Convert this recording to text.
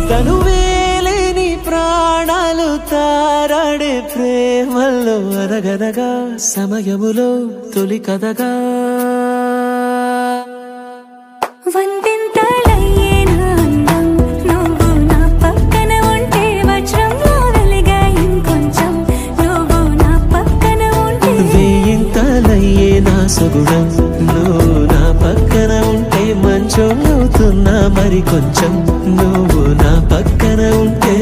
తనువేలేని ప్రాణాలు తారాడే ప్రేమల్లో అనగనగా సమయములో తొలి కథగా వందెంతలయ్యేనా అందం నువ్వు నా పక్కన ఉంటే వజ్రంలో వెలిగా ఇంకొంచెం నువ్వు నా పక్కన ఉంటే వేయింతలయ్యేనా సగుణం నువ్వు నా పక్కన ఉంటే మంచం అవుతున్నా మరి కొంచెం నువ్వు నా పక్కన ఉంటే